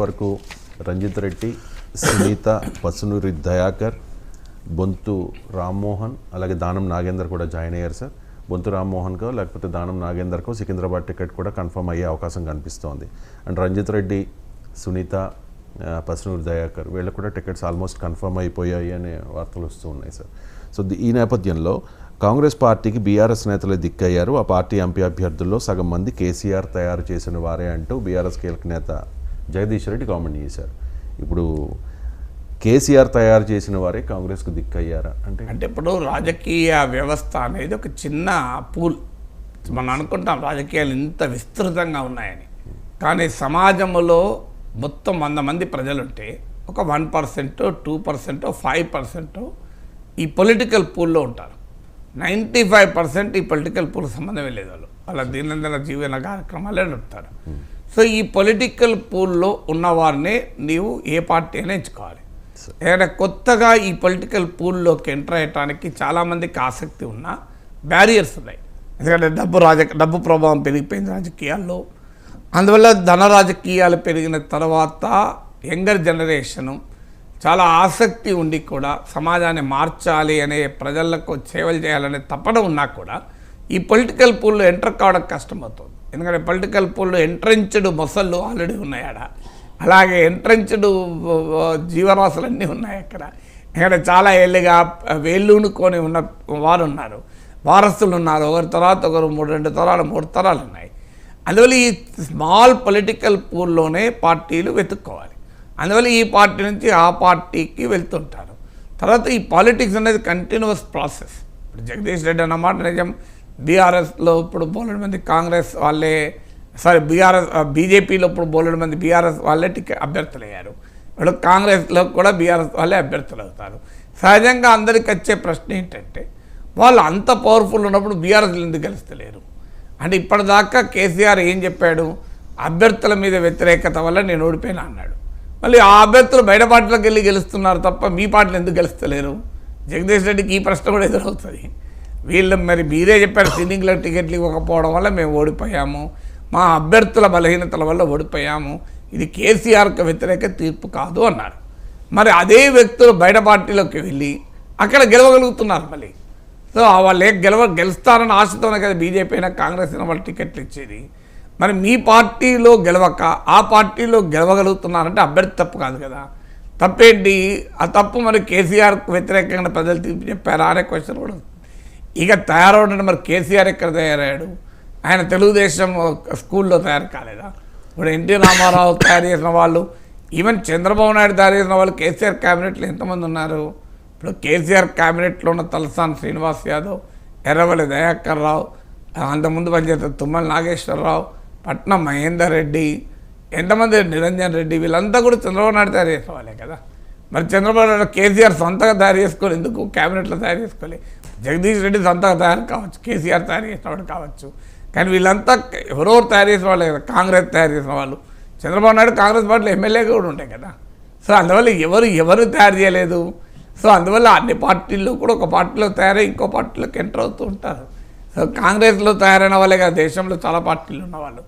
వరకు రంజిత్ రెడ్డి, సునీత, పసునూరి దయాకర్, బొంతు రామ్మోహన్, అలాగే దానం నాగేందర్ కూడా జాయిన్ అయ్యారు సార్. బొంతు రామ్మోహన్కో లేకపోతే దానం నాగేందర్కో సికింద్రాబాద్ టికెట్ కూడా కన్ఫర్మ్ అయ్యే అవకాశం కనిపిస్తోంది. అండ్ రంజిత్ రెడ్డి, సునీత, పసునూరి దయాకర్ వీళ్ళకు కూడా టికెట్స్ ఆల్మోస్ట్ కన్ఫర్మ్ అయిపోయాయి అనే వార్తలు వస్తూ ఉన్నాయి సార్. సో ఈ నేపథ్యంలో కాంగ్రెస్ పార్టీకి బీఆర్ఎస్ నేతలే దిక్కయ్యారు. ఆ పార్టీ ఎంపీ అభ్యర్థుల్లో సగం మంది కేసీఆర్ తయారు చేసిన వారే అంటూ బీఆర్ఎస్ కీలక నేత జగదీష్ రెడ్డి కామెంట్ చేశారు. ఇప్పుడు కేసీఆర్ తయారు చేసిన వారే కాంగ్రెస్కు దిక్కయ్యారా అంటే ఇప్పుడు రాజకీయ వ్యవస్థ అనేది ఒక చిన్న పూల్. మనం అనుకుంటాం రాజకీయాలు ఇంత విస్తృతంగా ఉన్నాయని, కానీ సమాజంలో మొత్తం 100 మంది ప్రజలుంటే ఒక 1%, 2%, 5% ఈ పొలిటికల్ పూల్లో ఉంటారు. 95% ఈ పొలిటికల్ పూల్ సంబంధమే లేదు. వాళ్ళ దీనిందల జీవన కార్యక్రమాలే నడుపుతారు. సో ఈ పొలిటికల్ పూల్లో ఉన్నవారినే నీవు ఏ పార్టీ అయినా ఎంచుకోవాలి. ఏదైనా కొత్తగా ఈ పొలిటికల్ పూల్లోకి ఎంటర్ అయ్యటానికి చాలామందికి ఆసక్తి ఉన్న బ్యారియర్స్ ఉన్నాయి. ఎందుకంటే డబ్బు ప్రభావం పెరిగిపోయింది రాజకీయాల్లో. అందువల్ల ధన రాజకీయాలు పెరిగిన తర్వాత యంగర్ జనరేషను చాలా ఆసక్తి ఉండి కూడా సమాజాన్ని మార్చాలి అనే, ప్రజలకు సేవలు చేయాలనే తపన ఉన్నా కూడా ఈ పొలిటికల్ పూల్లో ఎంటర్ కావడం కష్టమవుతుంది. ఎందుకంటే పొలిటికల్ పూల్లో ఎంట్రెంచ్డ్ మొసళ్ళు ఆల్రెడీ ఉన్నాయి ఆడ, అలాగే ఎంట్రెంచ్డ్ జీవరాశులన్నీ ఉన్నాయి అక్కడ. ఇక్కడ చాలా ఏళ్ళుగా వేళ్ళూనుకొని ఉన్న వారు ఉన్నారు, వారసులు ఉన్నారు. ఒకరి తర్వాత ఒకరు 2 తరాలు 3 తరాలు ఉన్నాయి. అందువల్ల ఈ స్మాల్ పొలిటికల్ పూల్లోనే పార్టీలు వెతుక్కోవాలి. అందువల్ల ఈ పార్టీ నుంచి ఆ పార్టీకి వెళ్తుంటారు. తర్వాత ఈ పాలిటిక్స్ అనేది కంటిన్యూస్ ప్రాసెస్. ఇప్పుడు జగదీష్ రెడ్డి అన్నమాట నిజం. బీఆర్ఎస్లో ఇప్పుడు బోలెడు మంది కాంగ్రెస్ వాళ్ళే, బీజేపీలో ఇప్పుడు బోలెడు మంది బీఆర్ఎస్ వాళ్ళే అభ్యర్థులు అయ్యారు. ఇప్పుడు కాంగ్రెస్లో కూడా బీఆర్ఎస్ వాళ్ళే అభ్యర్థులు అవుతారు. సహజంగా అందరికి వచ్చే ప్రశ్న ఏంటంటే, వాళ్ళు అంత పవర్ఫుల్ ఉన్నప్పుడు బీఆర్ఎస్లు ఎందుకు గెలుస్తలేరు అంటే, ఇప్పటిదాకా కేసీఆర్ ఏం చెప్పాడు, అభ్యర్థుల మీద వ్యతిరేకత వల్ల నేను ఓడిపోయినా అన్నాడు. మళ్ళీ ఆ అభ్యర్థులు బయట పార్టీలకు వెళ్ళి గెలుస్తున్నారు తప్ప మీ పార్టీలు ఎందుకు గెలుస్తలేరు? జగదీష్ రెడ్డికి ఈ ప్రశ్న కూడా ఎదురవుతుంది. వీళ్ళు మరి మీరే చెప్పారు సిట్టింగ్లో టికెట్లు ఇవ్వకపోవడం వల్ల మేము ఓడిపోయాము, మా అభ్యర్థుల బలహీనతల వల్ల ఓడిపోయాము, ఇది కేసీఆర్కి వ్యతిరేక తీర్పు కాదు అన్నారు. మరి అదే వ్యక్తులు బయట పార్టీలోకి వెళ్ళి అక్కడ గెలవగలుగుతున్నారు మళ్ళీ. సో వాళ్ళు గెలుస్తారని ఆశతోనే కదా బీజేపీ అయినా కాంగ్రెస్ అయినా వాళ్ళు టికెట్లు ఇచ్చేది. మరి మీ పార్టీలో గెలవక ఆ పార్టీలో గెలవగలుగుతున్నారంటే అభ్యర్థి తప్పు కాదు కదా. తప్పేంటి? ఆ తప్పు మరి కేసీఆర్కు వ్యతిరేకంగా ప్రజలు తీర్పు చెప్పారా అనే క్వశ్చన్ కూడా. ఇక తయారవడం మరి కేసీఆర్ ఎక్కడ తయారయ్యాడు? ఆయన తెలుగుదేశం స్కూల్లో తయారు కాలేదా? ఇప్పుడు ఎన్టీ రామారావు తయారు చేసిన వాళ్ళు, ఈవెన్ చంద్రబాబు నాయుడు తయారు చేసిన వాళ్ళు కేసీఆర్ క్యాబినెట్లో ఎంతమంది ఉన్నారు? ఇప్పుడు కేసీఆర్ క్యాబినెట్లో ఉన్న తలసాని శ్రీనివాస్ యాదవ్, ఎర్రవల్లి దయాకర్ రావు, అంతకుముందు పనిచేసిన తుమ్మల నాగేశ్వరరావు, పట్నం మహేందర్ రెడ్డి, ఎంతమంది నిరంజన్ రెడ్డి, వీళ్ళంతా కూడా చంద్రబాబు నాయుడు తయారు చేసిన వాళ్ళే కదా. మరి చంద్రబాబు నాయుడు కేసీఆర్ సొంతగా తయారు చేసుకొని ఎందుకు క్యాబినెట్లో తయారు చేసుకోవాలి? జగదీష్ రెడ్డి సొంతగా తయారు కావచ్చు, కేసీఆర్ తయారు చేసిన వాడు కావచ్చు, కానీ వీళ్ళంతా ఎవరెవరు తయారు చేసిన వాళ్ళే కదా. కాంగ్రెస్ తయారు చేసిన వాళ్ళు, చంద్రబాబు నాయుడు కాంగ్రెస్ పార్టీలో ఎమ్మెల్యేగా కూడా ఉంటాయి కదా. సో అందువల్ల ఎవరు తయారు చేయలేదు. సో అందువల్ల అన్ని పార్టీల్లో కూడా ఒక పార్టీలో తయారై ఇంకో పార్టీలోకి ఎంటర్ అవుతూ ఉంటారు. సో కాంగ్రెస్లో తయారైన వాళ్ళే కదా దేశంలో చాలా పార్టీలు ఉన్నవాళ్ళు.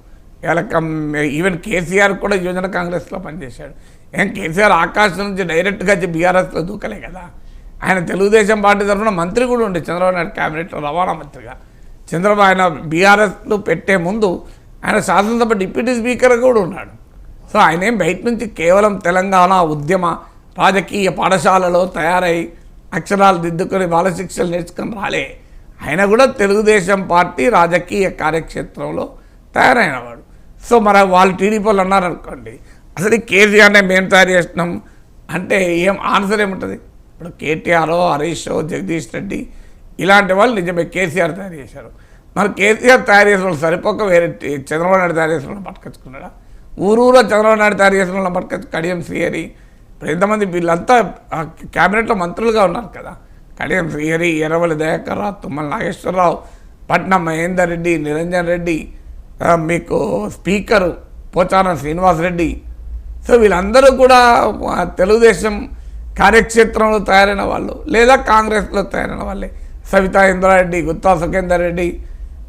ఈవెన్ కేసీఆర్ కూడా యువజన కాంగ్రెస్లో పనిచేశాడు. కేసీఆర్ ఆకాశం నుంచి డైరెక్ట్గా బీఆర్ఎస్లో దూకలే కదా. ఆయన తెలుగుదేశం పార్టీ తరఫున మంత్రి కూడా ఉండే చంద్రబాబు నాయుడు క్యాబినెట్లో రవాణా మంత్రిగా. ఆయన బీఆర్ఎస్లో పెట్టే ముందు ఆయన శాసనసభ డిప్యూటీ స్పీకర్ కూడా ఉన్నాడు. సో ఆయన ఏం బయట నుంచి కేవలం తెలంగాణ ఉద్యమ రాజకీయ పాఠశాలలో తయారై అక్షరాలు దిద్దుకొని బాల శిక్షలు నేర్చుకొని రాలే. ఆయన కూడా తెలుగుదేశం పార్టీ రాజకీయ కార్యక్షేత్రంలో తయారైనవాడు. సో మరి వాళ్ళు టీడీపీ వాళ్ళు అన్నారనుకోండి, అసలు కేసీఆర్నే మేము తయారు చేసినాం అంటే ఆన్సర్ ఏముంటుంది? ఇప్పుడు కేటీఆర్, హరీష్, జగదీష్ రెడ్డి ఇలాంటి వాళ్ళు నిజమే కేసీఆర్ తయారు చేశారు. మరి కేసీఆర్ తయారు చేసిన వాళ్ళు సరిపోక వేరే చంద్రబాబు నాయుడు తయారు చేసిన వాళ్ళని పట్టుకొచ్చుకున్నాడా? ఊరూరో చంద్రబాబు నాయుడు తయారు చేసిన వాళ్ళని పట్టుకొచ్చు. కడియం శ్రీహరి, ఇప్పుడు ఎంతమంది వీళ్ళంతా క్యాబినెట్లో మంత్రులుగా ఉన్నారు కదా. కడియం శ్రీహరి, ఎర్రవల్లి దయాకర్ రావు, తుమ్మల నాగేశ్వరరావు, పట్నం మహేందర్ రెడ్డి, నిరంజన్ రెడ్డి, మీకు స్పీకరు పోచారం శ్రీనివాసరెడ్డి. సో వీళ్ళందరూ కూడా తెలుగుదేశం కార్యక్షేత్రంలో తయారైన వాళ్ళు లేదా కాంగ్రెస్లో తయారైన వాళ్ళే. సవితా ఇంద్రారెడ్డి, గుత్తా సుఖేందర్ రెడ్డి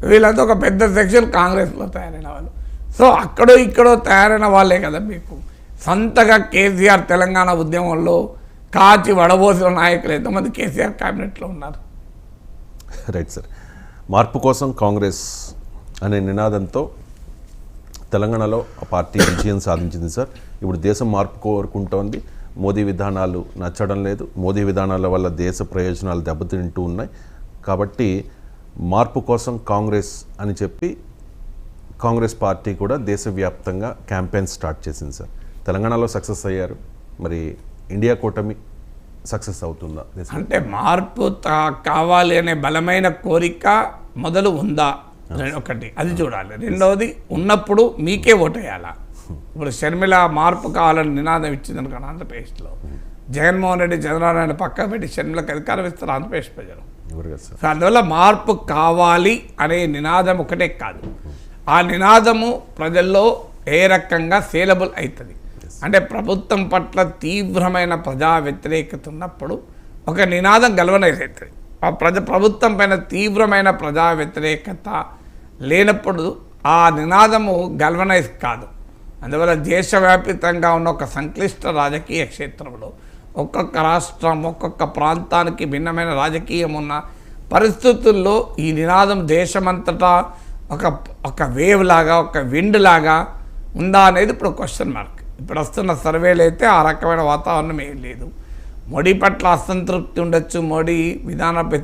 వీళ్ళంతా ఒక పెద్ద సెక్షన్ కాంగ్రెస్లో తయారైన వాళ్ళు. సో అక్కడో ఇక్కడో తయారైన వాళ్ళే కదా మీకు. సొంతగా కేసీఆర్ తెలంగాణ ఉద్యమంలో కాచి వడబోసిన నాయకులు ఎంతమంది కేసీఆర్ క్యాబినెట్లో ఉన్నారు? Right sir. మార్పు కోసం కాంగ్రెస్ అనే నినాదంతో తెలంగాణలో ఆ పార్టీ విజయం సాధించింది సార్. ఇప్పుడు దేశం మార్పు కోరుకుంటోంది. మోదీ విధానాలు నచ్చడం లేదు. మోదీ విధానాల వల్ల దేశ ప్రయోజనాలు దెబ్బతింటూ ఉన్నాయి. కాబట్టి మార్పు కోసం కాంగ్రెస్ అని చెప్పి కాంగ్రెస్ పార్టీ కూడా దేశవ్యాప్తంగా క్యాంపెయిన్ స్టార్ట్ చేసింది సార్. తెలంగాణలో సక్సెస్ అయ్యారు. మరి ఇండియా కూటమి సక్సెస్ అవుతుందా? అంటే మార్పు కావాలి అనే బలమైన కోరిక మొదలు ఉందా ఒకటి, అది చూడాలి. రెండవది, ఉన్నప్పుడు మీకే ఓటేయాలా. ఇప్పుడు షర్మిల మార్పు కావాలని నినాదం ఇచ్చింది అనుకోండి ఆంధ్రప్రదేశ్లో, జగన్మోహన్ రెడ్డి చంద్రబాబు పక్క పెట్టి షర్మిలకు అధికారం ఇస్తారు ఆంధ్రప్రదేశ్ ప్రజలు. సో అందువల్ల మార్పు కావాలి అనే నినాదం ఒకటే కాదు, ఆ నినాదము ప్రజల్లో ఏ రకంగా సేలబుల్ అవుతుంది అంటే ప్రభుత్వం పట్ల తీవ్రమైన ప్రజా వ్యతిరేకత ఉన్నప్పుడు ఒక నినాదం గల్వనైజ్ అవుతుంది. ఆ ప్రభుత్వం పైన తీవ్రమైన ప్రజా వ్యతిరేకత లేనప్పుడు ఆ నినాదము గల్వనైజ్ కాదు. అందువల్ల దేశవ్యాప్తంగా ఉన్న ఒక సంక్లిష్ట రాజకీయ క్షేత్రంలో ఒక్కొక్క రాష్ట్రం ఒక్కొక్క ప్రాంతానికి భిన్నమైన రాజకీయం ఉన్న పరిస్థితుల్లో ఈ నినాదం దేశమంతటా ఒక వేవ్ లాగా ఒక విండ్ లాగా ఉందా అనేది ఇప్పుడు క్వశ్చన్ మార్క్. ఇప్పుడు వస్తున్న సర్వేలు అయితే ఆ రకమైన వాతావరణం ఏం లేదు. మోడీ పట్ల అసంతృప్తి ఉండొచ్చు, మోడీ విధాన వ్యతిరేక